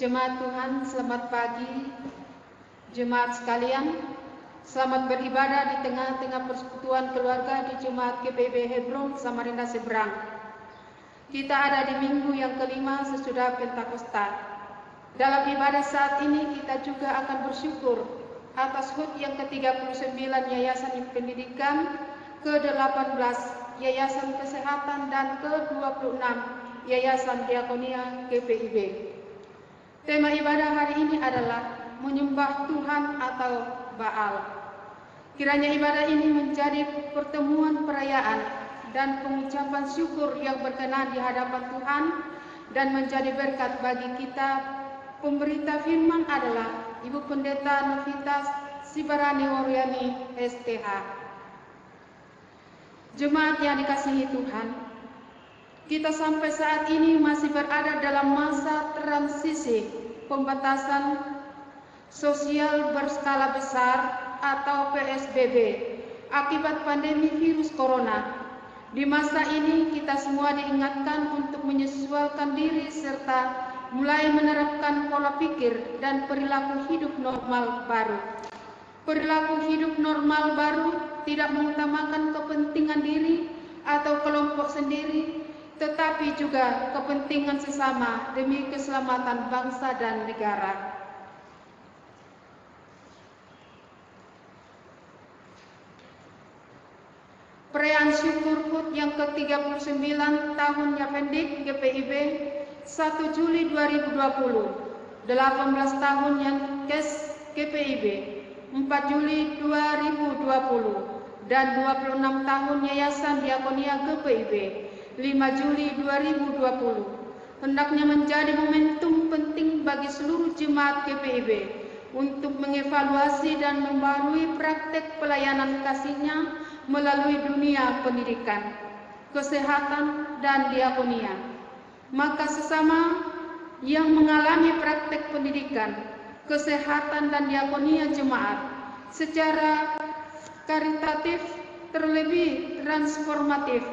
Jemaat Tuhan, selamat pagi. Jemaat sekalian, selamat beribadah di tengah-tengah persekutuan keluarga di Jemaat GPIB Hebron, Samarinda Seberang. Kita ada di minggu yang kelima sesudah Pentakosta. Dalam ibadah saat ini kita juga akan bersyukur atas HUT yang ke-39 Yayasan Pendidikan, ke-18 Yayasan Kesehatan, dan ke-26 Yayasan Diakonia GPIB. Tema ibadah hari ini adalah menyembah Tuhan atau Baal. Kiranya ibadah ini menjadi pertemuan perayaan dan pengucapan syukur yang berkenan di hadapan Tuhan dan menjadi berkat bagi kita. Pemberita firman adalah Ibu Pendeta Novitas Sibarani Waryani STH. Jemaat yang dikasihi Tuhan, kita sampai saat ini masih berada dalam masa transisi pembatasan sosial berskala besar atau PSBB akibat pandemi virus corona. Di masa ini kita semua diingatkan untuk menyesuaikan diri serta mulai menerapkan pola pikir dan perilaku hidup normal baru. Perilaku hidup normal baru tidak mengutamakan kepentingan diri atau kelompok sendiri, tetapi juga kepentingan sesama demi keselamatan bangsa dan negara. Perayaan syukur HUT yang ke-39 tahun Yapendik GPIB 1 Juli 2020, 18 tahun yang KES GPIB 4 Juli 2020, dan 26 tahun Yayasan Diakonia GPIB 5 Juli 2020 hendaknya menjadi momentum penting bagi seluruh jemaat GPIB untuk mengevaluasi dan membarui praktek pelayanan kasihnya melalui dunia pendidikan, kesehatan, dan diakonia. Maka sesama yang mengalami praktek pendidikan, kesehatan, dan diakonia jemaat secara karitatif terlebih transformatif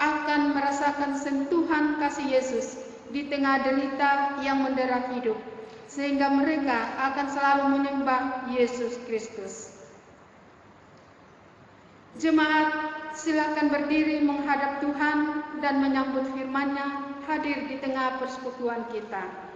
akan merasakan sentuhan kasih Yesus di tengah derita yang mendera hidup, sehingga mereka akan selalu menyembah Yesus Kristus. Jemaat, silakan berdiri menghadap Tuhan dan menyambut firman-Nya hadir di tengah persekutuan kita.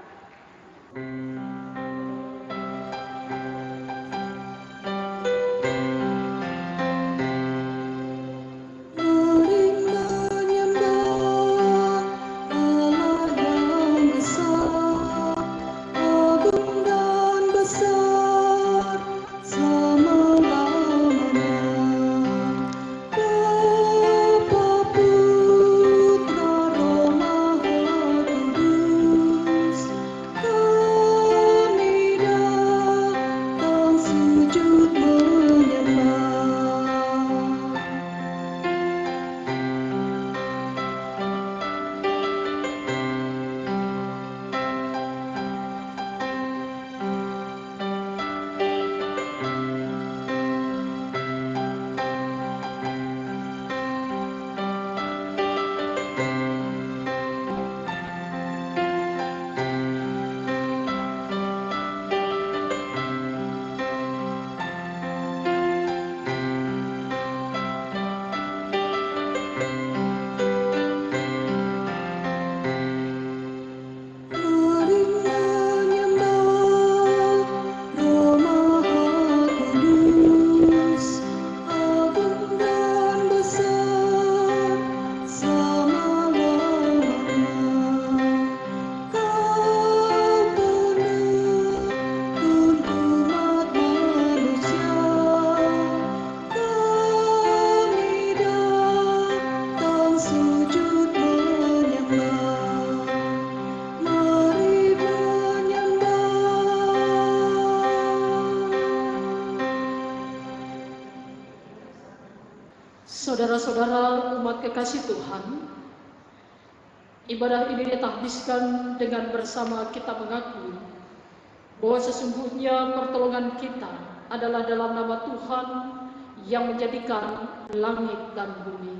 Saudara-saudara umat kekasih Tuhan, ibadah ini ditahbiskan dengan bersama kita mengakui bahwa sesungguhnya pertolongan kita adalah dalam nama Tuhan yang menjadikan langit dan bumi.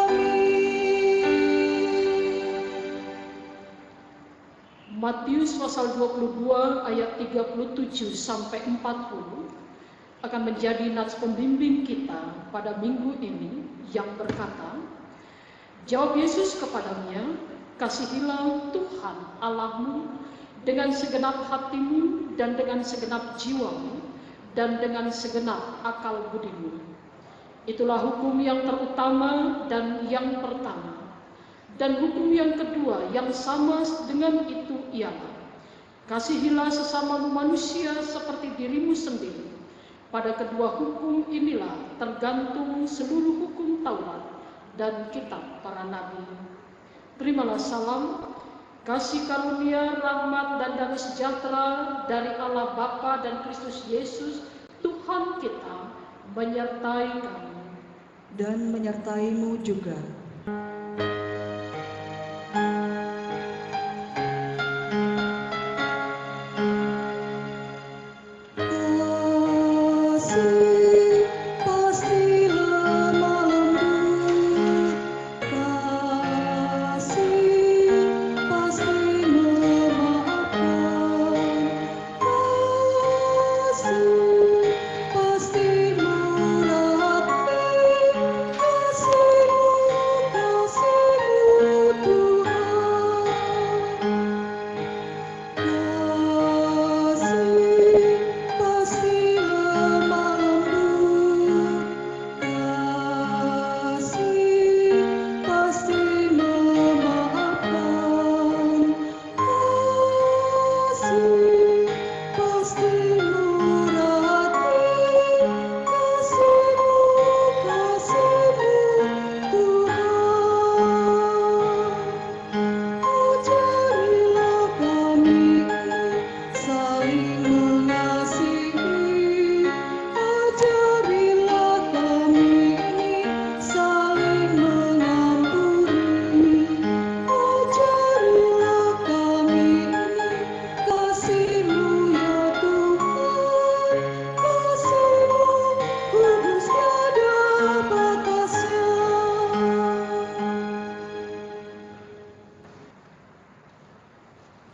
Amin. Matius pasal 22 ayat 37 sampai 40 akan menjadi nats pembimbing kita pada minggu ini yang berkata, jawab Yesus kepadanya, kasihilah Tuhan Allahmu dengan segenap hatimu dan dengan segenap jiwamu dan dengan segenap akal budimu. Itulah hukum yang terutama dan yang pertama. Dan hukum yang kedua yang sama dengan itu ialah, kasihilah sesamamu manusia seperti dirimu sendiri. Pada kedua hukum inilah tergantung seluruh hukum Taurat dan kitab para nabi. Terimalah salam, kasih karunia, rahmat dan damai sejahtera dari Allah Bapa dan Kristus Yesus Tuhan kita menyertai kamu dan menyertaimu juga.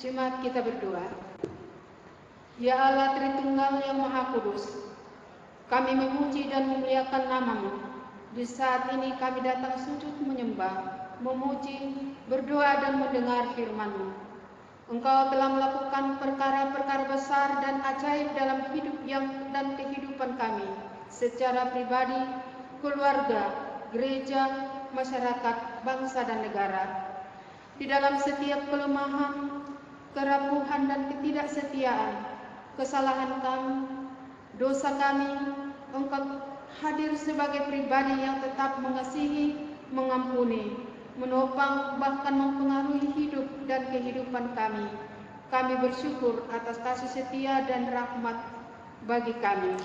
Jemaat kita berdoa. Ya Allah Tritunggal yang Maha Kudus, kami memuji dan memuliakan nama-Mu. Di saat ini kami datang sujud menyembah, memuji, berdoa dan mendengar firman-Mu. Engkau telah melakukan perkara-perkara besar dan ajaib dalam hidup dan kehidupan kami, secara pribadi, keluarga, gereja, masyarakat, bangsa dan negara. Di dalam setiap kelemahan, kerapuhan dan ketidaksetiaan, kesalahan kami, dosa kami, Engkau hadir sebagai pribadi yang tetap mengasihi, mengampuni, menopang, bahkan mempengaruhi hidup dan kehidupan kami. Kami bersyukur atas kasih setia dan rahmat bagi kami.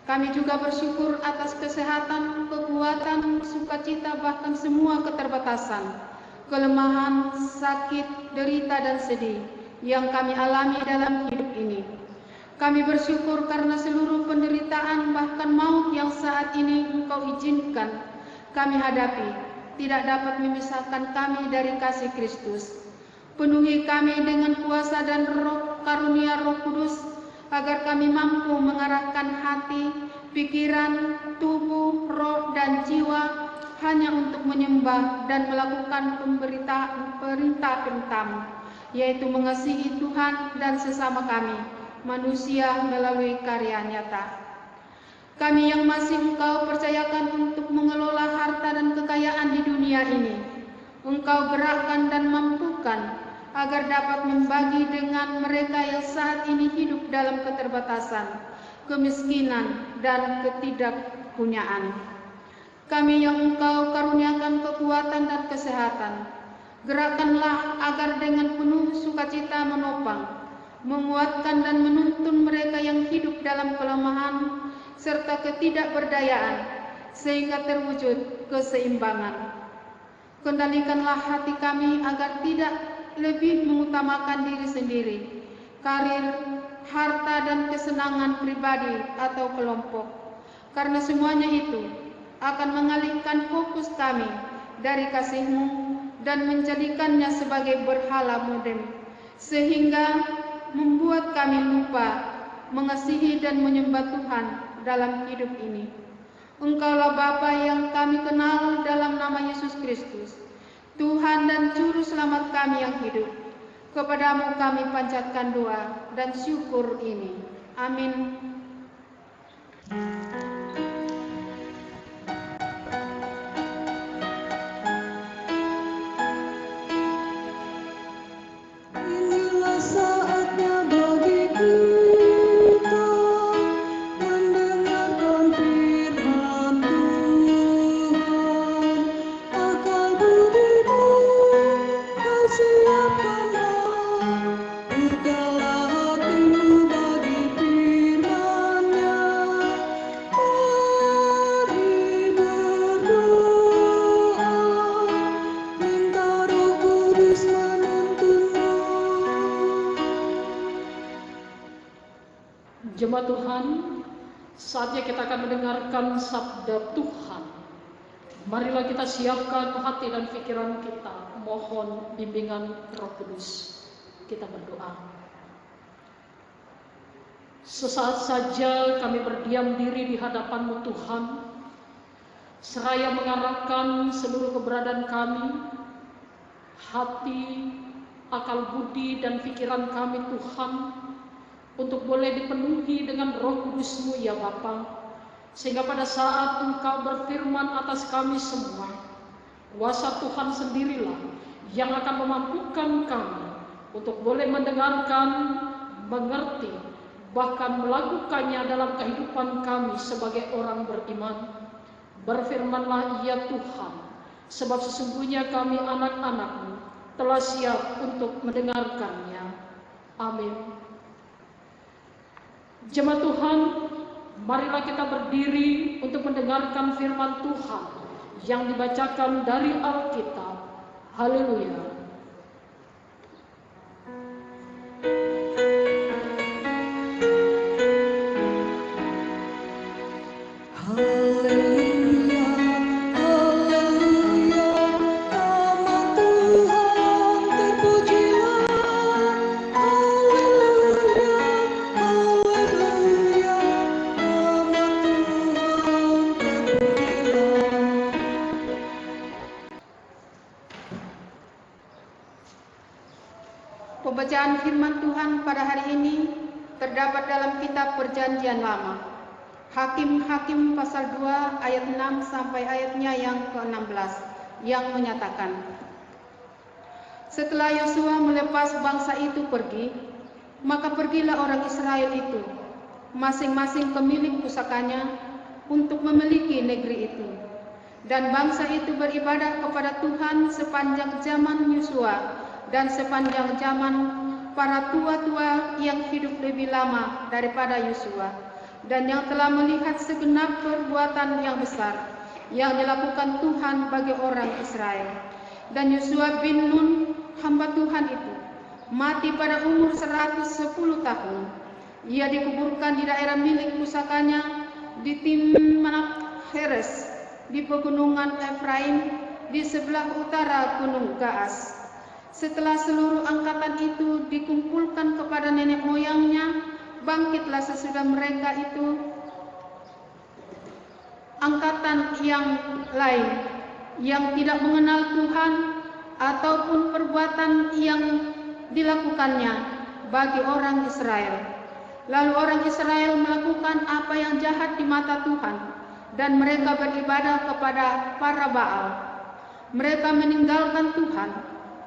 Kami juga bersyukur atas kesehatan, kekuatan, sukacita, bahkan semua keterbatasan, kelemahan, sakit, derita dan sedih yang kami alami dalam hidup ini. Kami bersyukur karena seluruh penderitaan bahkan maut yang saat ini Engkau izinkan kami hadapi tidak dapat memisahkan kami dari kasih Kristus. Penuhi kami dengan kuasa dan karunia Roh Kudus agar kami mampu mengarahkan hati, pikiran, tubuh, roh dan jiwa hanya untuk menyembah dan melakukan perintah-perintah-Mu, yaitu mengasihi Tuhan dan sesama kami, manusia melalui karya nyata. Kami yang masih Engkau percayakan untuk mengelola harta dan kekayaan di dunia ini, Engkau gerakkan dan mampukan agar dapat membagi dengan mereka yang saat ini hidup dalam keterbatasan, kemiskinan, dan ketidakpunyaan. Kami yang Engkau karuniakan kekuatan dan kesehatan, gerakkanlah agar dengan penuh sukacita menopang, menguatkan dan menuntun mereka yang hidup dalam kelemahan serta ketidakberdayaan, sehingga terwujud keseimbangan. Kendalikanlah hati kami agar tidak lebih mengutamakan diri sendiri, karir, harta dan kesenangan pribadi atau kelompok, karena semuanya itu akan mengalihkan fokus kami dari kasih-Mu dan menjadikannya sebagai berhala modem, sehingga membuat kami lupa mengasihi dan menyembah Tuhan dalam hidup ini. Engkaulah Bapa yang kami kenal dalam nama Yesus Kristus, Tuhan dan Juru Selamat kami yang hidup. Kepadamu kami panjatkan doa dan syukur ini. Amin. Inilah saatnya bagi kita mendengarkan firman Tuhan. Akal budimu kau siapkanlah, bukalah hatimu bagi firman-Nya. Mari berdoa, minta Roh Kudus menuntunmu. Jemaat Tuhan, saatnya kita akan mendengarkan sabda Tuhan. Marilah kita siapkan hati dan pikiran kita, mohon bimbingan Roh Kudus. Kita berdoa. Sesaat saja kami berdiam diri di hadapan-Mu Tuhan, seraya mengarahkan seluruh keberadaan kami, hati, akal budi dan pikiran kami Tuhan, untuk boleh dipenuhi dengan Roh Kudus-Mu ya Bapa, sehingga pada saat Engkau berfirman atas kami semua, kuasa Tuhan sendirilah yang akan memampukan kami untuk boleh mendengarkan, mengerti, bahkan melakukannya dalam kehidupan kami sebagai orang beriman. Berfirmanlah ya Tuhan, sebab sesungguhnya kami anak-anak-Mu telah siap untuk mendengarkannya. Amin. Jemaat Tuhan, marilah kita berdiri untuk mendengarkan firman Tuhan yang dibacakan dari Alkitab. Haleluya. Haleluya, haleluya, nama Tuhan terpujilah. Haleluya, haleluya, nama Tuhan terpujilah. Pembacaan firman Tuhan pada hari ini terdapat dalam kitab Perjanjian Lama. Hakim-Hakim pasal 2 ayat 6 sampai ayatnya yang ke-16 yang menyatakan, setelah Yosua melepas bangsa itu pergi, maka pergilah orang Israel itu, masing-masing pemilik pusakanya, untuk memiliki negeri itu. Dan bangsa itu beribadah kepada Tuhan sepanjang zaman Yosua dan sepanjang zaman para tua-tua yang hidup lebih lama daripada Yosua, dan yang telah melihat segenap perbuatan yang besar yang dilakukan Tuhan bagi orang Israel. Dan Yosua bin Nun, hamba Tuhan itu, mati pada umur 110 tahun. Ia dikuburkan di daerah milik pusakanya di Timnah Heres, di pegunungan Efraim, di sebelah utara Gunung Gaas. Setelah seluruh angkatan itu dikumpulkan kepada nenek moyangnya, bangkitlah sesudah mereka itu angkatan yang lain yang tidak mengenal Tuhan ataupun perbuatan yang dilakukannya bagi orang Israel. Lalu orang Israel melakukan apa yang jahat di mata Tuhan, dan mereka beribadah kepada para Baal. Mereka meninggalkan Tuhan,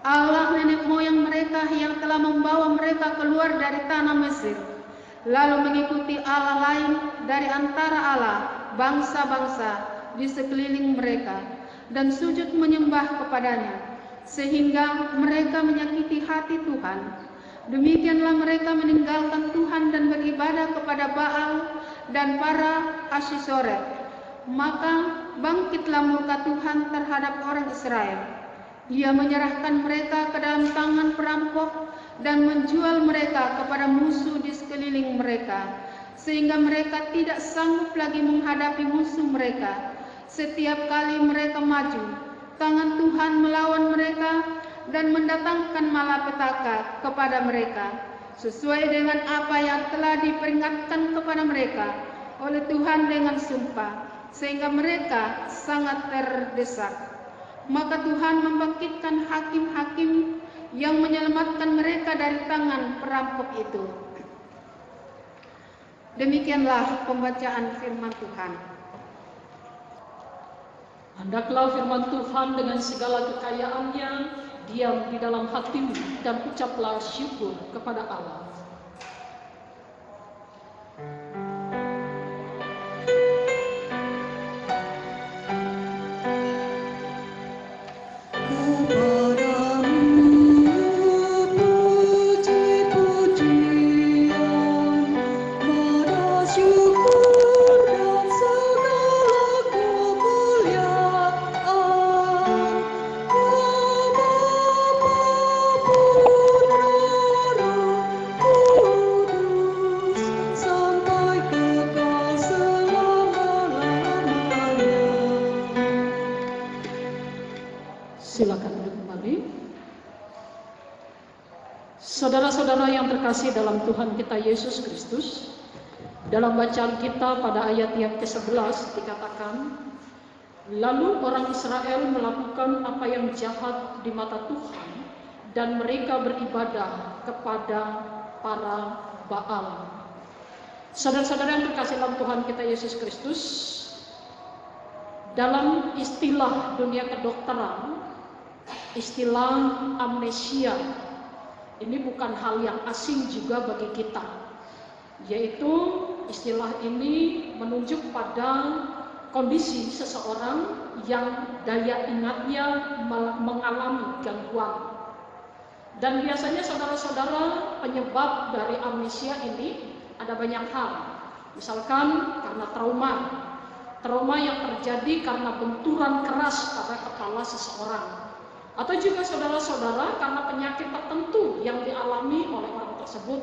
Allah nenek moyang mereka yang telah membawa mereka keluar dari tanah Mesir, lalu mengikuti Allah lain dari antara Allah bangsa-bangsa di sekeliling mereka, dan sujud menyembah kepadanya, sehingga mereka menyakiti hati Tuhan. Demikianlah mereka meninggalkan Tuhan dan beribadah kepada Baal dan para Ashisoret. Maka bangkitlah murka Tuhan terhadap orang Israel. Ia menyerahkan mereka ke dalam tangan perampok dan menjual mereka kepada musuh di sekeliling mereka, sehingga mereka tidak sanggup lagi menghadapi musuh mereka. Setiap kali mereka maju, tangan Tuhan melawan mereka dan mendatangkan malapetaka kepada mereka, sesuai dengan apa yang telah diperingatkan kepada mereka oleh Tuhan dengan sumpah, sehingga mereka sangat terdesak. Maka Tuhan membangkitkan hakim-hakim yang menyelamatkan mereka dari tangan perampok itu. Demikianlah pembacaan firman Tuhan. Hendaklah firman Tuhan dengan segala kekayaannya diam di dalam hatimu dan ucaplah syukur kepada Allah. Silakan duduk kembali. Saudara-saudara yang terkasih dalam Tuhan kita Yesus Kristus, dalam bacaan kita pada ayat yang ke-11 dikatakan, lalu orang Israel melakukan apa yang jahat di mata Tuhan dan mereka beribadah kepada para Baal. Saudara-saudara yang terkasih dalam Tuhan kita Yesus Kristus, dalam istilah dunia kedokteran, istilah amnesia ini bukan hal yang asing juga bagi kita, yaitu istilah ini menunjuk pada kondisi seseorang yang daya ingatnya mengalami gangguan. Dan biasanya saudara-saudara, penyebab dari amnesia ini ada banyak hal. Misalkan karena trauma yang terjadi karena benturan keras pada kepala seseorang. Atau juga saudara-saudara karena penyakit tertentu yang dialami oleh orang tersebut,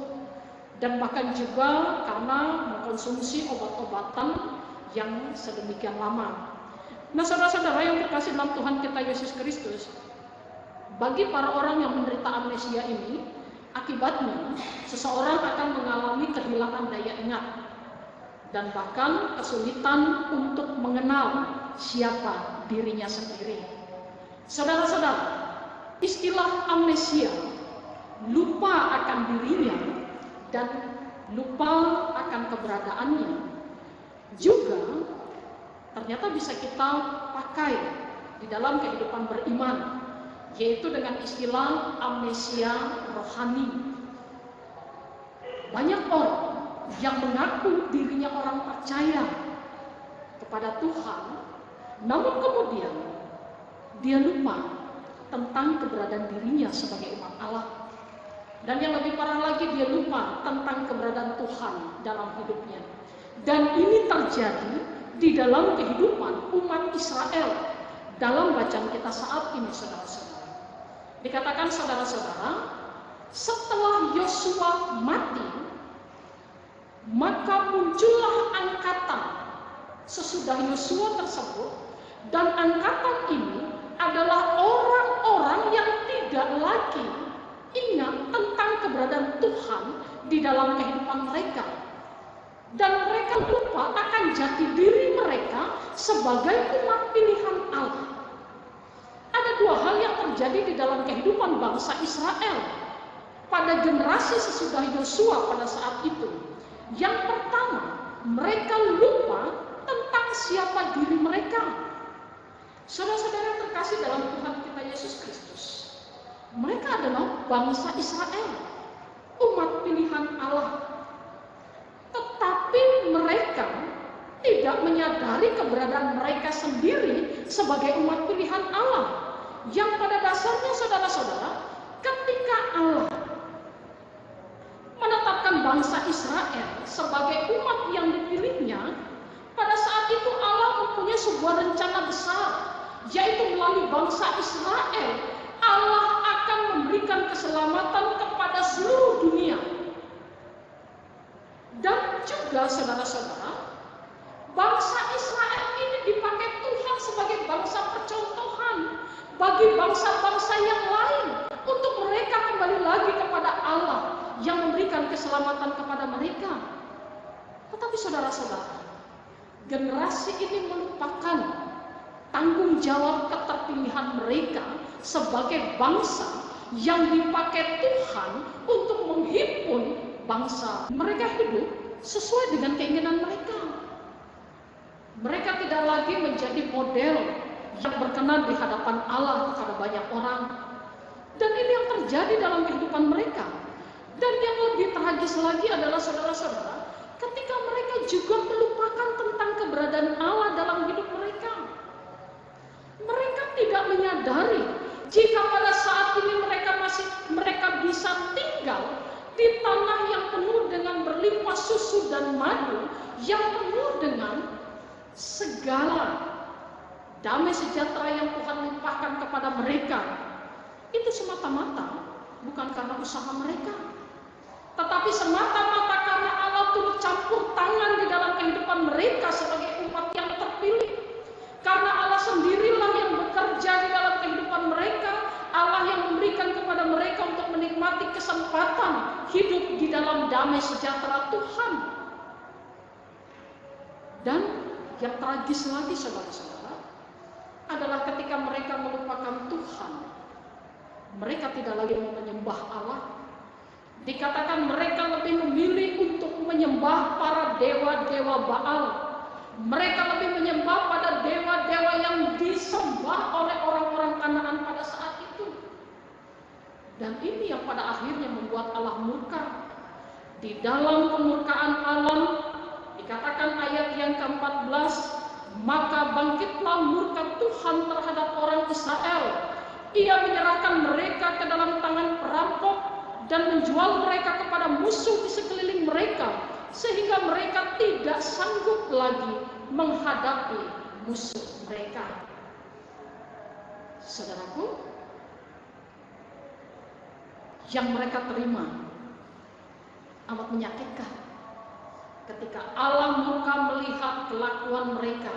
dan bahkan juga karena mengkonsumsi obat-obatan yang sedemikian lama. Nah, saudara-saudara yang terkasih dalam Tuhan kita Yesus Kristus, bagi para orang yang menderita amnesia ini, akibatnya seseorang akan mengalami kehilangan daya ingat dan bahkan kesulitan untuk mengenal siapa dirinya sendiri. Saudara-saudara, istilah amnesia, lupa akan dirinya dan lupa akan keberadaannya, juga ternyata bisa kita pakai di dalam kehidupan beriman, yaitu dengan istilah amnesia rohani. Banyak orang yang mengaku dirinya orang percaya kepada Tuhan, namun kemudian dia lupa tentang keberadaan dirinya sebagai umat Allah. Dan yang lebih parah lagi, dia lupa tentang keberadaan Tuhan dalam hidupnya. Dan ini terjadi di dalam kehidupan umat Israel dalam bacaan kita saat ini, saudara-saudara. Dikatakan saudara-saudara, setelah Yosua mati, maka muncullah angkatan sesudah Yosua tersebut, dan angkatan ini adalah orang-orang yang tidak lagi ingat tentang keberadaan Tuhan di dalam kehidupan mereka. Dan mereka lupa akan jati diri mereka sebagai umat pilihan Allah. Ada dua hal yang terjadi di dalam kehidupan bangsa Israel pada generasi sesudah Yosua pada saat itu. Yang pertama, mereka lupa tentang siapa diri mereka. Saudara-saudara yang terkasih dalam Tuhan kita Yesus Kristus, mereka adalah bangsa Israel, umat pilihan Allah. Tetapi mereka tidak menyadari keberadaan mereka sendiri sebagai umat pilihan Allah. Yang pada dasarnya saudara-saudara, ketika Allah menetapkan bangsa Israel sebagai umat yang dipilihnya, pada saat itu Allah mempunyai sebuah rencana besar, yaitu melalui bangsa Israel Allah akan memberikan keselamatan kepada seluruh dunia. Dan juga saudara-saudara, bangsa Israel ini dipakai Tuhan sebagai bangsa percontohan bagi bangsa-bangsa yang lain untuk mereka kembali lagi kepada Allah yang memberikan keselamatan kepada mereka. Tetapi saudara-saudara, generasi ini melupakan tanggung jawab keterpilihan mereka sebagai bangsa yang dipakai Tuhan untuk menghimpun bangsa. Mereka hidup sesuai dengan keinginan mereka. Mereka tidak lagi menjadi model yang berkenan di hadapan Allah kepada banyak orang. Dan ini yang terjadi dalam kehidupan mereka. Dan yang lebih tragis lagi adalah saudara-saudara, ketika mereka juga melupakan tentang keberadaan Allah dalam hidup mereka. Mereka tidak menyadari jika pada saat ini mereka bisa tinggal di tanah yang penuh dengan berlimpah susu dan madu, yang penuh dengan segala damai sejahtera yang Tuhan limpahkan kepada mereka. Itu semata-mata bukan karena usaha mereka, tetapi semata-mata karena Allah turut campur tangan di dalam kehidupan mereka sebagai umat yang terpilih. Karena Allah sendirilah yang bekerja di dalam kehidupan mereka. Allah yang memberikan kepada mereka untuk menikmati kesempatan hidup di dalam damai sejahtera Tuhan. Dan yang tragis lagi saudara-saudara adalah ketika mereka melupakan Tuhan, mereka tidak lagi mau menyembah Allah. Dikatakan mereka lebih memilih untuk menyembah para dewa-dewa Baal. Mereka lebih menyembah pada dewa-dewa yang disembah oleh orang-orang Kanaan pada saat itu. Dan ini yang pada akhirnya membuat Allah murka. Di dalam kemurkaan Allah, dikatakan ayat yang ke-14, maka bangkitlah murka Tuhan terhadap orang Israel. Ia menyerahkan mereka ke dalam tangan perampok dan menjual mereka kepada musuh di sekeliling mereka, sehingga mereka tidak sanggup lagi menghadapi musuh mereka. Saudaraku, yang mereka terima amat menyakitkan. Ketika Allah murka melihat kelakuan mereka,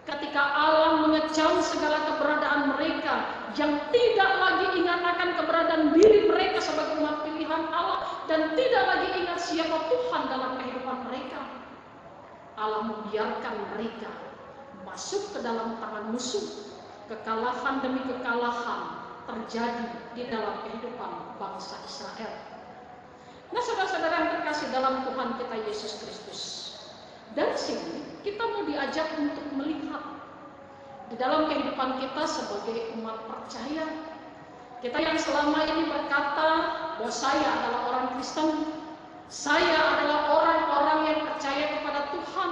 ketika Allah mengecam segala keberadaan mereka yang tidak lagi ingat akan keberadaan diri mereka sebagai umat pilihan Allah dan tidak lagi ingat siapa Tuhan dalam kehidupan mereka, Allah membiarkan mereka masuk ke dalam tangan musuh. Kekalahan demi kekalahan terjadi di dalam kehidupan bangsa Israel. Nah, saudara-saudara yang terkasih dalam Tuhan kita Yesus Kristus, dari sini kita mau diajak untuk melihat di dalam kehidupan kita sebagai umat percaya. Kita yang selama ini berkata bahwa saya adalah orang Kristen, saya adalah orang-orang yang percaya kepada Tuhan.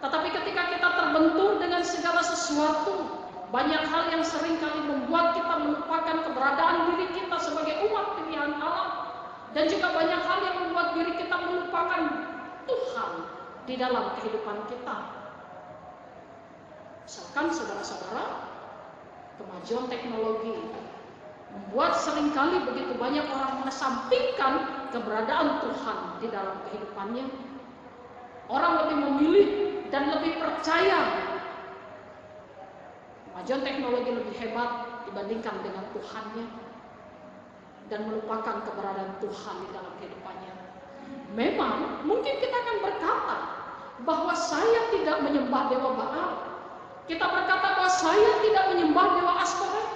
Tetapi ketika kita terbentur dengan segala sesuatu, banyak hal yang seringkali membuat kita melupakan keberadaan diri kita sebagai umat pilihan Allah. Dan juga banyak hal yang membuat diri kita melupakan Tuhan di dalam kehidupan kita. Misalkan saudara-saudara, kemajuan teknologi membuat seringkali begitu banyak orang mengesampingkan keberadaan Tuhan di dalam kehidupannya. Orang lebih memilih dan lebih percaya kemajuan teknologi lebih hebat dibandingkan dengan Tuhannya, dan melupakan keberadaan Tuhan di dalam kehidupannya. Memang mungkin kita akan berkata bahwa saya tidak menyembah dewa Baal. Kita berkata bahwa saya tidak menyembah dewa Astoret.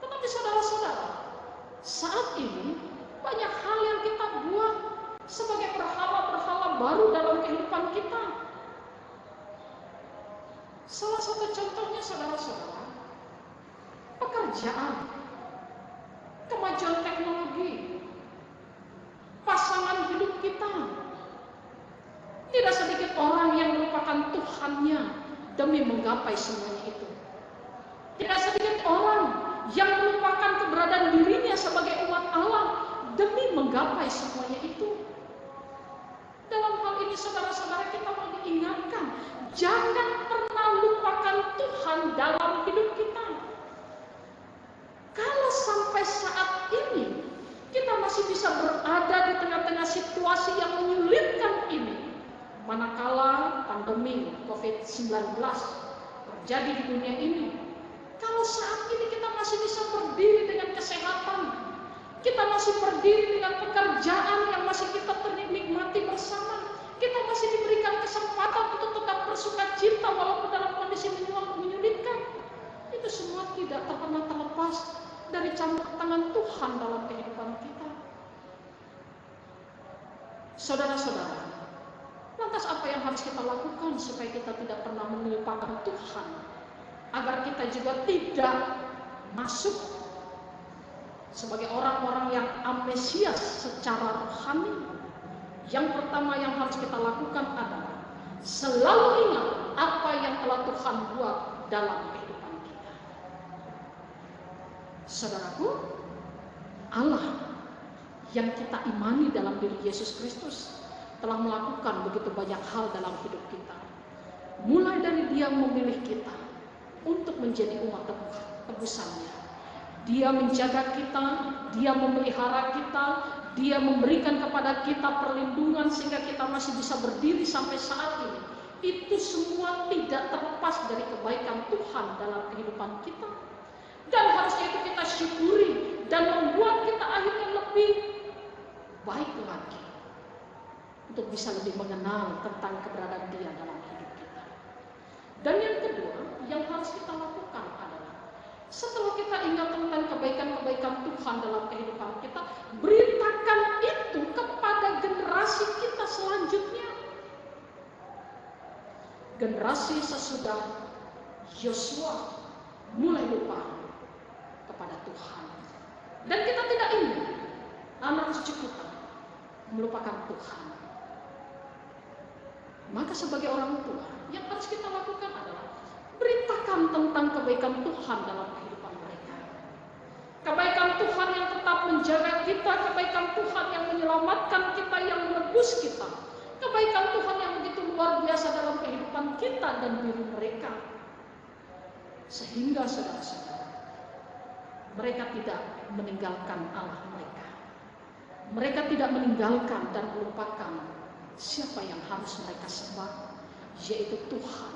Tetapi saudara-saudara, saat ini banyak hal yang kita buat sebagai berhala-berhala baru dalam kehidupan kita. Salah satu contohnya saudara-saudara, pekerjaan, kemajuan teknologi, pasangan hidup kita. Tidak sedikit orang yang melupakan Tuhannya demi menggapai semuanya itu. Tidak sedikit orang yang melupakan keberadaan dirinya sebagai umat Allah demi menggapai semuanya itu. Dalam hal ini saudara-saudara, kita mau diingatkan, jangan pernah lupakan Tuhan dalam hidup kita. Kalau sampai saat ini kita masih bisa berada di tengah-tengah situasi yang menyulitkan ini, manakala pandemi COVID-19 terjadi di dunia ini, Kalau saat ini kita masih bisa berdiri dengan kesehatan, kita masih berdiri dengan pekerjaan yang masih kita nikmati bersama, kita masih diberikan kesempatan untuk tetap bersukacita walaupun dalam kondisi menyulitkan, itu semua tidak pernah terlepas dari campur tangan Tuhan dalam kehidupan kita. Saudara-saudara, lantas apa yang harus kita lakukan supaya kita tidak pernah melupakan Tuhan, agar kita juga tidak masuk sebagai orang-orang yang amnesias secara rohani? Yang pertama yang harus kita lakukan adalah selalu ingat apa yang telah Tuhan buat dalam kehidupan kita. Saudaraku, Allah yang kita imani dalam diri Yesus Kristus telah melakukan begitu banyak hal dalam hidup kita. Mulai dari Dia memilih kita untuk menjadi umat tebusannya. Dia menjaga kita, Dia memelihara kita, Dia memberikan kepada kita perlindungan sehingga kita masih bisa berdiri sampai saat ini. Itu semua tidak terlepas dari kebaikan Tuhan dalam kehidupan kita. Dan harusnya itu kita syukuri dan membuat kita akhirnya lebih baik lagi untuk bisa lebih mengenal tentang keberadaan Dia dalam hidup kita. Dan yang kedua yang harus kita lakukan adalah setelah kita ingat tentang kebaikan-kebaikan Tuhan dalam kehidupan kita, beritakan itu kepada generasi kita selanjutnya. Generasi sesudah Yosua mulai lupa kepada Tuhan. Dan kita tidak ingin anak cucu kita melupakan Tuhan. Maka sebagai orang tua, yang harus kita lakukan adalah beritakan tentang kebaikan Tuhan dalam kehidupan mereka. Kebaikan Tuhan yang tetap menjaga kita, kebaikan Tuhan yang menyelamatkan kita, yang menebus kita. Kebaikan Tuhan yang begitu luar biasa dalam kehidupan kita dan diri mereka. Sehingga saudara-saudara, mereka tidak meninggalkan Allah mereka. Mereka tidak meninggalkan dan melupakan siapa yang harus mereka sembah, yaitu Tuhan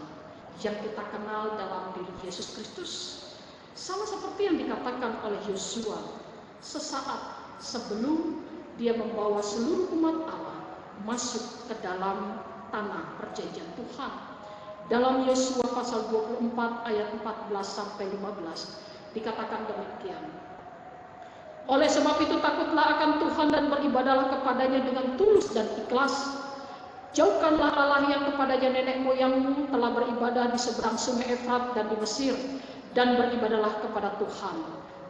yang kita kenal dalam diri Yesus Kristus. Sama seperti yang dikatakan oleh Yosua sesaat sebelum dia membawa seluruh umat Allah masuk ke dalam tanah perjanjian Tuhan. Dalam Yosua pasal 24 ayat 14 sampai 15 dikatakan demikian. Oleh sebab itu takutlah akan Tuhan dan beribadahlah kepadanya dengan tulus dan ikhlas. Jauhkanlah Allah yang kepadanya nenek moyangmu telah beribadah di seberang sungai Efrat dan di Mesir, dan beribadahlah kepada Tuhan.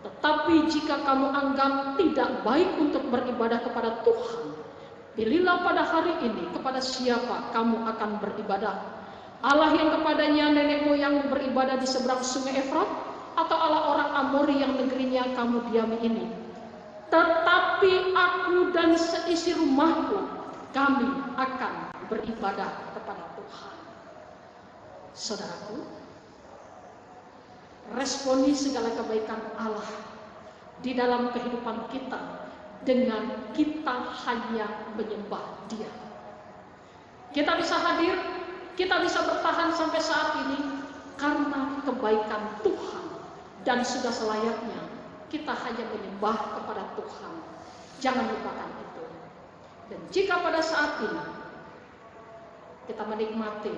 Tetapi jika kamu anggap tidak baik untuk beribadah kepada Tuhan, pilihlah pada hari ini kepada siapa kamu akan beribadah. Allah yang kepadanya nenek moyangmu beribadah di seberang sungai Efrat, atau Allah orang Amori yang negerinya kamu diami ini. Tetapi aku dan seisi rumahku, kami akan beribadah kepada Tuhan. Saudaraku, responi segala kebaikan Allah di dalam kehidupan kita dengan kita hanya menyembah Dia. Kita bisa hadir, kita bisa bertahan sampai saat ini karena kebaikan Tuhan, dan sudah selayaknya kita hanya menyembah kepada Tuhan. Jangan lupakan itu. Dan jika pada saat ini kita menikmati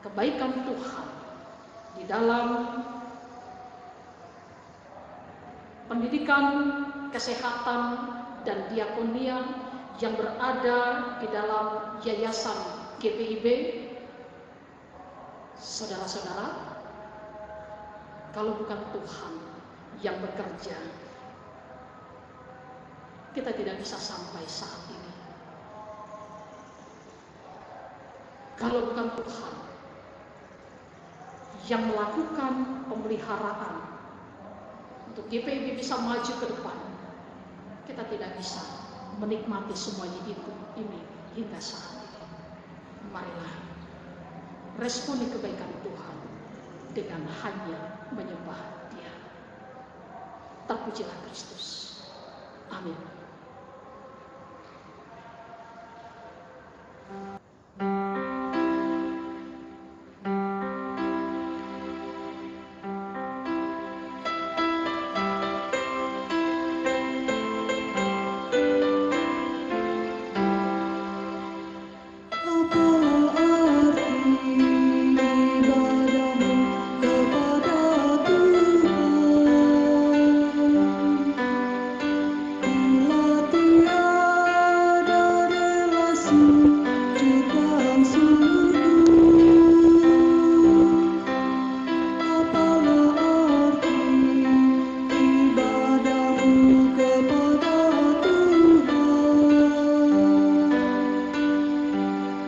kebaikan Tuhan di dalam pendidikan, kesehatan, dan diakonia yang berada di dalam yayasan GPIB, saudara-saudara, kalau bukan Tuhan yang bekerja, kita tidak bisa sampai saat ini. Kalau bukan Tuhan yang melakukan pemeliharaan untuk GPIB bisa maju ke depan, kita tidak bisa menikmati semuanya ini hingga saat ini. Marilah responi kebaikan Tuhan dengan hanya menyembah Dia. Terpujilah Kristus. Amin. sujudkan sungguh. Apalah arti ibadahmu kepada Tuhan?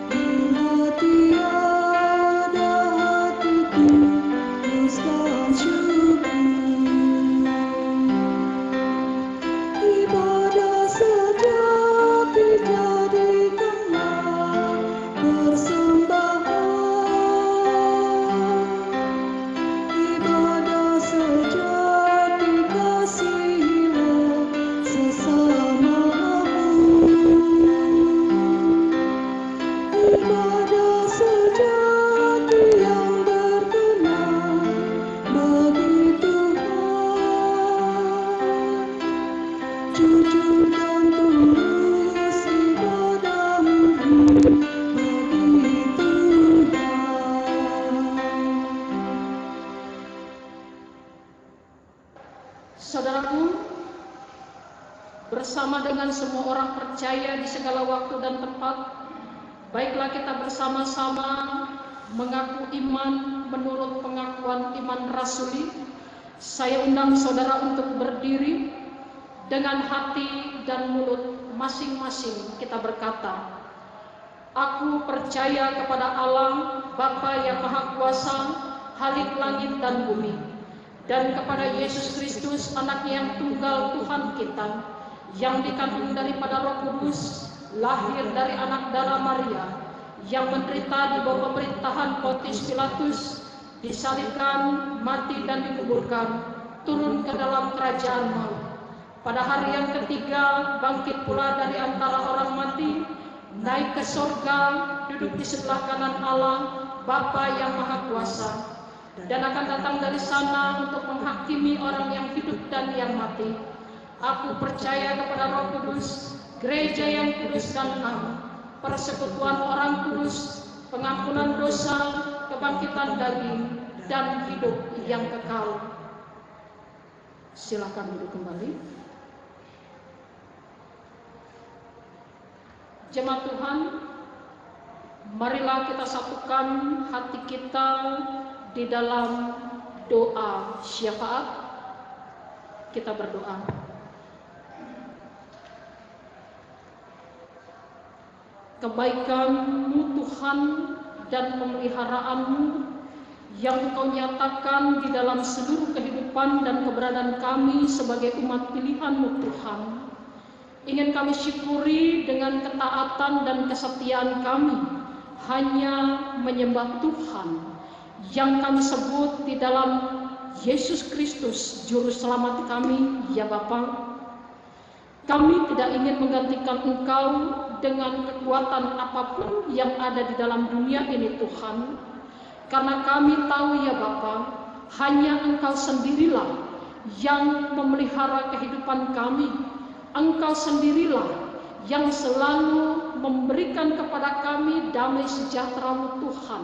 Bila tiada hatiku teruskan syukur. Ibadah sejati jadikanlah persembahan. Ibadah sejati kasihilah sesamamu. Ibadah sejati yang berkenan bagi Tuhan. Jujur dan tulus ibadahmu bagi Tuhan. Saudaraku, bersama dengan semua orang percaya di segala waktu dan tempat, baiklah kita bersama-sama mengaku iman menurut pengakuan iman rasuli. Saya undang saudara untuk berdiri. Dengan hati dan mulut masing-masing kita berkata, aku percaya kepada Allah, Bapa yang Maha Kuasa, Khalik langit dan bumi, dan kepada Yesus Kristus, Anaknya yang tunggal Tuhan kita, yang dikandung daripada Roh Kudus, lahir dari anak darah Maria, yang menderita di bawah pemerintahan Pontius Pilatus, disalibkan, mati dan dikuburkan, turun ke dalam kerajaan maut. Pada hari yang ketiga bangkit pula dari antara orang mati, naik ke sorga, duduk di sebelah kanan Allah, Bapa yang Maha Kuasa, dan akan datang dari sana untuk menghakimi orang yang hidup dan yang mati. Aku percaya kepada Roh Kudus, gereja yang kudus dan am, persekutuan orang kudus, pengampunan dosa, kebangkitan daging, dan hidup yang kekal. Silakan duduk kembali. Jemaat Tuhan, marilah kita satukan hati kita di dalam doa syafaat. Kita berdoa. Kebaikan-Mu Tuhan dan pemeliharaanmu yang Engkau nyatakan di dalam seluruh kehidupan dan keberadaan kami sebagai umat pilihan-Mu Tuhan, ingin kami syukuri dengan ketaatan dan kesetiaan kami hanya menyembah Tuhan yang kami sebut di dalam Yesus Kristus Juru Selamat kami, ya Bapa. Kami tidak ingin menggantikan Engkau dengan kekuatan apapun yang ada di dalam dunia ini Tuhan, karena kami tahu ya Bapa, hanya Engkau sendirilah yang memelihara kehidupan kami. Engkau sendirilah yang selalu memberikan kepada kami damai sejahtera-Mu Tuhan,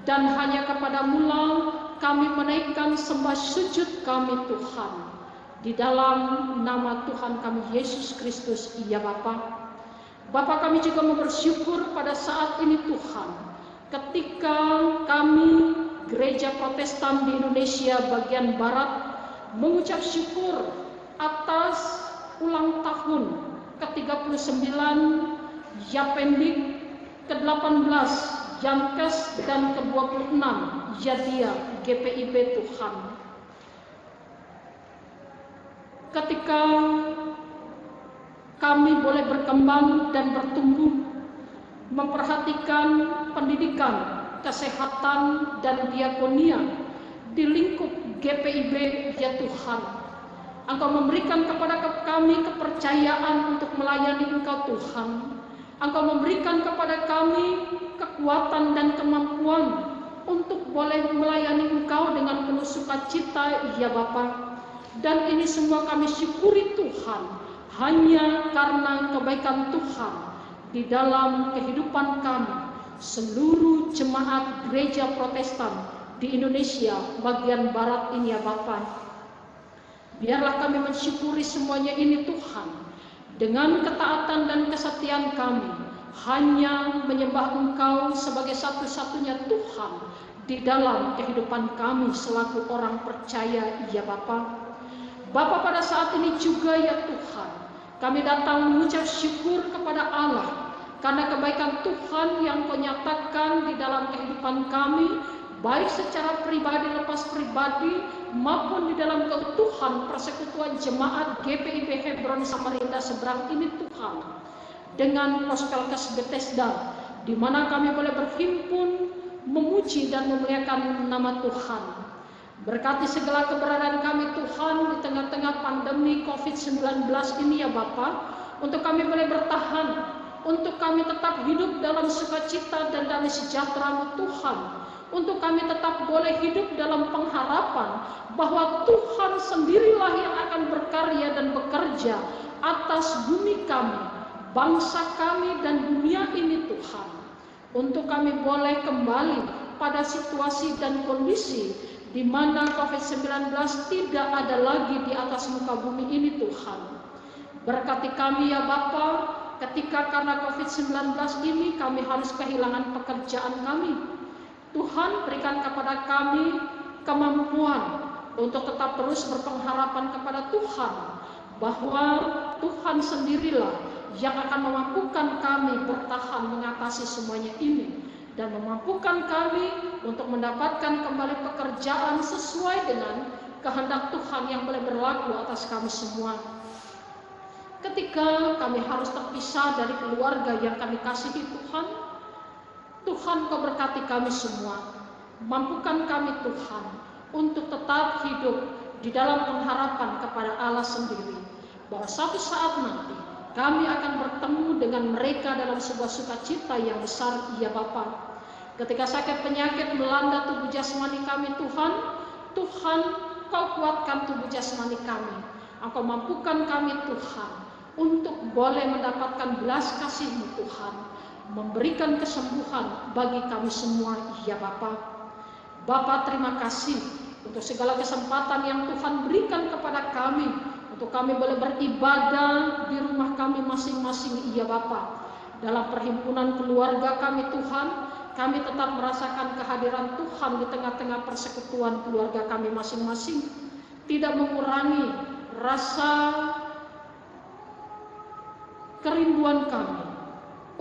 dan hanya kepada-Mu lah kami menaikkan sembah sujud kami Tuhan, di dalam nama Tuhan kami Yesus Kristus, ya Bapa. Bapa, kami juga bersyukur pada saat ini Tuhan, ketika kami Gereja Protestan di Indonesia bagian Barat mengucap syukur atas ulang tahun ke-39 Yapendik, ke-18 Yankes, dan ke-26 Yadia GPIB Tuhan. Ketika kami boleh berkembang dan bertumbuh, memperhatikan pendidikan, kesehatan, dan diakonia di lingkup GPIB, ya Tuhan, Engkau memberikan kepada kami kepercayaan untuk melayani Engkau Tuhan. Engkau memberikan kepada kami kekuatan dan kemampuan untuk boleh melayani Engkau dengan penuh sukacita, ya Bapa. Dan ini semua kami syukuri Tuhan, hanya karena kebaikan Tuhan di dalam kehidupan kami, seluruh jemaat Gereja Protestan di Indonesia bagian Barat ini, ya Bapa. Biarlah kami mensyukuri semuanya ini Tuhan, dengan ketaatan dan kesetiaan kami hanya menyembah Engkau sebagai satu-satunya Tuhan di dalam kehidupan kami selaku orang percaya, ya Bapa. Bapa, pada saat ini juga ya Tuhan, kami datang mengucap syukur kepada Allah karena kebaikan Tuhan yang Kau nyatakan di dalam kehidupan kami, baik secara pribadi lepas pribadi maupun di dalam keutuhan persekutuan jemaat GPIB Hebron Samarinda Seberang ini Tuhan, dengan Pospelkes Bethesda, di mana kami boleh berhimpun memuji dan memuliakan nama Tuhan. Berkati segala keberadaan kami Tuhan di tengah-tengah pandemi COVID-19 ini ya Bapa, untuk kami boleh bertahan, untuk kami tetap hidup dalam sukacita dan damai sejahtera-Mu Tuhan, untuk kami tetap boleh hidup dalam pengharapan bahwa Tuhan sendirilah yang akan berkarya dan bekerja atas bumi kami, bangsa kami dan dunia ini Tuhan, untuk kami boleh kembali pada situasi dan kondisi di mana COVID-19 tidak ada lagi di atas muka bumi ini Tuhan. Berkati kami ya Bapa, ketika karena COVID-19 ini kami harus kehilangan pekerjaan kami. Tuhan, berikan kepada kami kemampuan untuk tetap terus berpengharapan kepada Tuhan, bahwa Tuhan sendirilah yang akan memampukan kami bertahan mengatasi semuanya ini, dan memampukan kami untuk mendapatkan kembali pekerjaan sesuai dengan kehendak Tuhan yang boleh berlaku atas kami semua. Ketika kami harus terpisah dari keluarga yang kami kasihi Tuhan, Tuhan Kau berkati kami semua. Mampukan kami Tuhan untuk tetap hidup di dalam pengharapan kepada Allah sendiri, bahwa suatu saat nanti kami akan bertemu dengan mereka dalam sebuah sukacita yang besar, ya Bapa. Ketika sakit penyakit melanda tubuh jasmani kami Tuhan, Tuhan Kau kuatkan tubuh jasmani kami. Engkau mampukan kami Tuhan untuk boleh mendapatkan belas kasih-Mu Tuhan, memberikan kesembuhan bagi kami semua, ya Bapa. Bapa, terima kasih untuk segala kesempatan yang Tuhan berikan kepada kami, untuk kami boleh beribadah di rumah kami masing-masing, ya Bapa. Dalam perhimpunan keluarga kami Tuhan, kami tetap merasakan kehadiran Tuhan di tengah-tengah persekutuan keluarga kami masing-masing, tidak mengurangi rasa kerinduan kami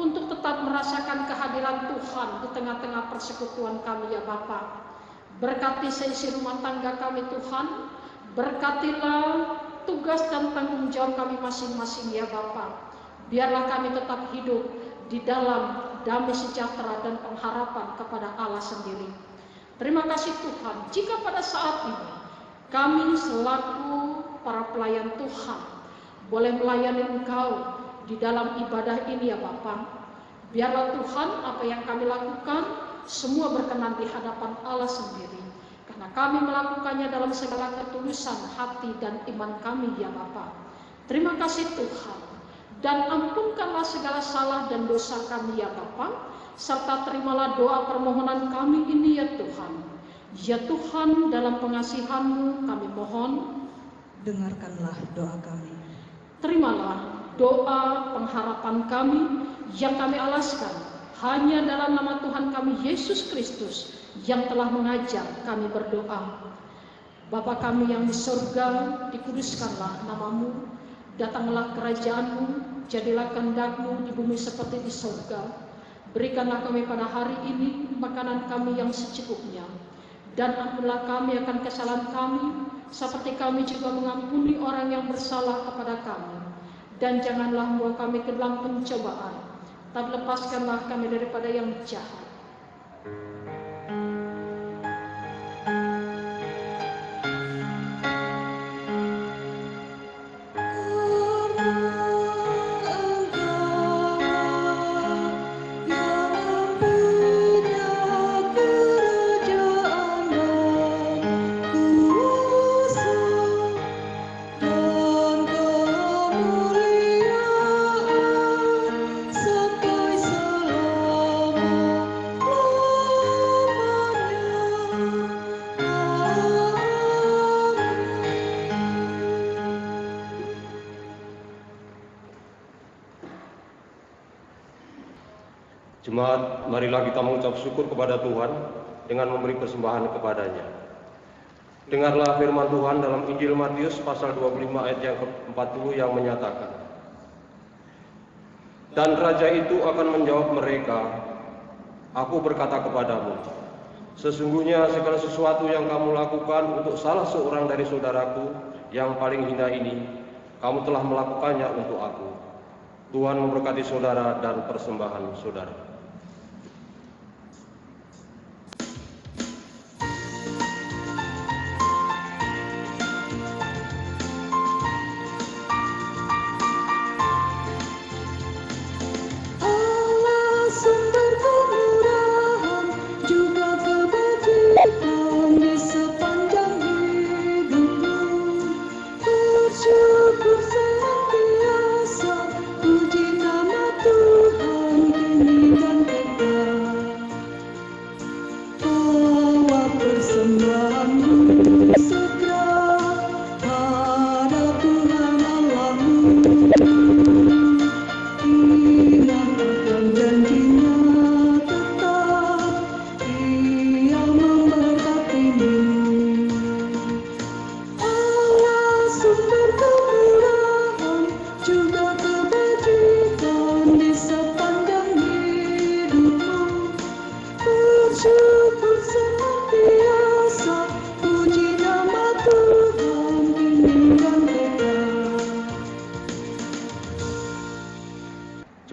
untuk tetap merasakan kehadiran Tuhan di tengah-tengah persekutuan kami, ya Bapa. Berkati seisi rumah tangga kami Tuhan, berkatilah tugas dan tanggung jawab kami masing-masing, ya Bapa. Biarlah kami tetap hidup di dalam damai sejahtera dan pengharapan kepada Allah sendiri. Terima kasih Tuhan, jika pada saat ini kami selaku para pelayan Tuhan boleh melayani Engkau di dalam ibadah ini, ya Bapa. Biarlah Tuhan apa yang kami lakukan semua berkenan di hadapan Allah sendiri, karena kami melakukannya dalam segala ketulusan hati dan iman kami, ya Bapa. Terima kasih Tuhan, dan ampunkanlah segala salah dan dosa kami, ya Bapa, serta terimalah doa permohonan kami ini, ya Tuhan. Ya Tuhan, dalam pengasihan-Mu kami mohon, dengarkanlah doa kami. terimalah doa pengharapan kami yang kami alaskan hanya dalam nama Tuhan kami Yesus Kristus yang telah mengajar kami berdoa. Bapa kami yang di surga, dikuduskanlah nama-Mu, datanglah kerajaan-Mu, jadilah kehendak-Mu di bumi seperti di surga. Berikanlah kami pada hari ini makanan kami yang secukupnya, dan ampunilah kami akan kesalahan kami, seperti kami juga mengampuni orang yang bersalah kepada kami. Dan janganlah membawa kami ke dalam pencobaan, tapi lepaskanlah kami daripada yang jahat. Sampai selama Jemaat, marilah kita mengucap syukur kepada Tuhan dengan memberi persembahan kepadanya. Dengarlah firman Tuhan dalam Injil Matius pasal 25 ayat yang ke-40 yang menyatakan, "Dan raja itu akan menjawab mereka, Aku berkata kepadamu, sesungguhnya segala sesuatu yang kamu lakukan untuk salah seorang dari saudaraku yang paling hina ini, kamu telah melakukannya untuk aku." Tuhan memberkati saudara dan persembahan saudara.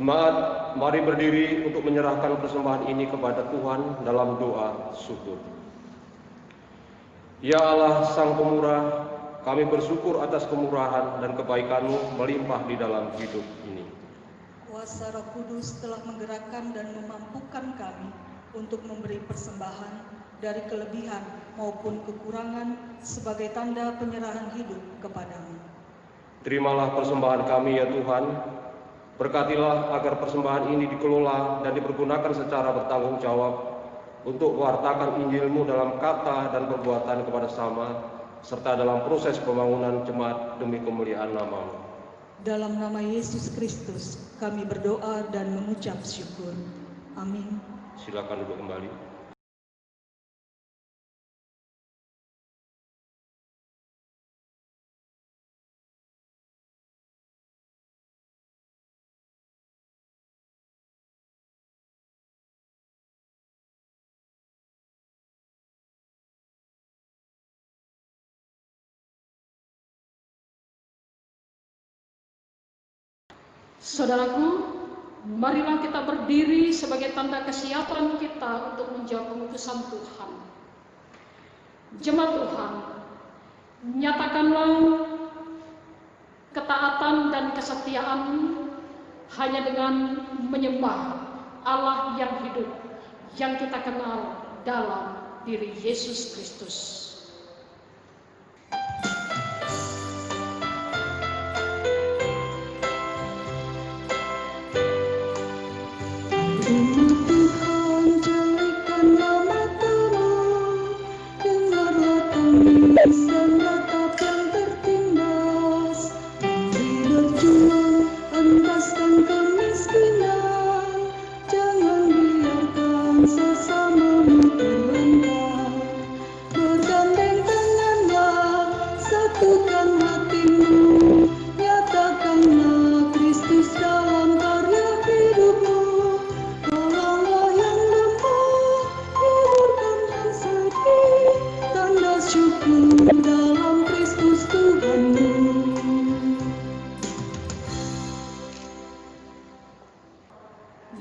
Jemaat, mari berdiri untuk menyerahkan persembahan ini kepada Tuhan dalam doa syukur. Ya Allah, Sang Pemurah, kami bersyukur atas kemurahan dan kebaikan-Mu melimpah di dalam hidup ini. Kuasa Roh Kudus telah menggerakkan dan memampukan kami untuk memberi persembahan dari kelebihan maupun kekurangan sebagai tanda penyerahan hidup kepadamu. Terimalah persembahan kami ya Tuhan. Berkatilah agar persembahan ini dikelola dan dipergunakan secara bertanggung jawab untuk mewartakan Injil-Mu dalam kata dan perbuatan kepada sama, serta dalam proses pembangunan jemaat demi kemuliaan nama-Mu. Dalam nama Yesus Kristus kami berdoa dan mengucap syukur. Amin. Silakan duduk kembali. Saudaraku, marilah kita berdiri sebagai tanda kesiapan kita untuk menjawab pengutusan Tuhan. Jemaat Tuhan, nyatakanlah ketaatan dan kesetiaan hanya dengan menyembah Allah yang hidup, yang kita kenal dalam diri Yesus Kristus.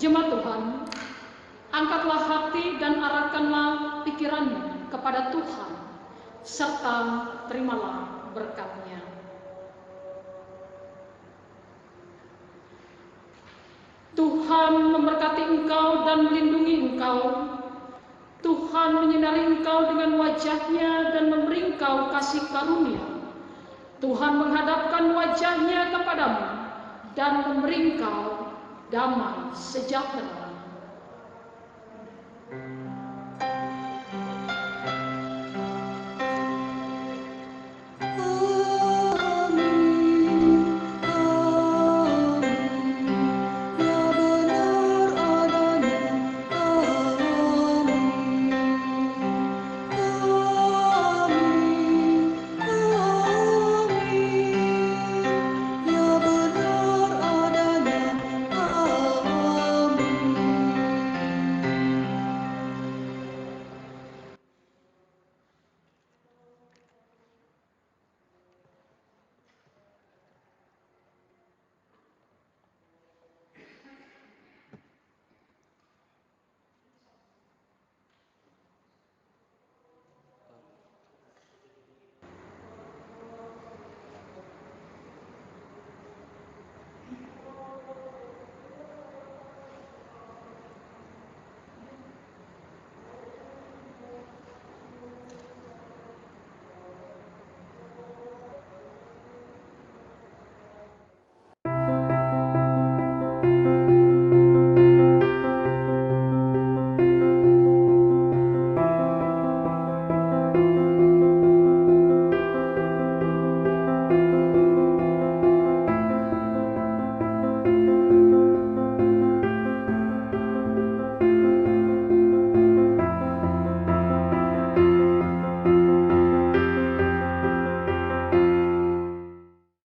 Jemaat Tuhan, angkatlah hati dan arahkanlah pikiranmu kepada Tuhan, serta terimalah berkat-Nya. Tuhan memberkati engkau dan melindungi engkau. Tuhan menyinari engkau dengan wajah-Nya dan memberi engkau kasih karunia. Tuhan menghadapkan wajah-Nya kepadamu dan memberi engkau damai sejahtera.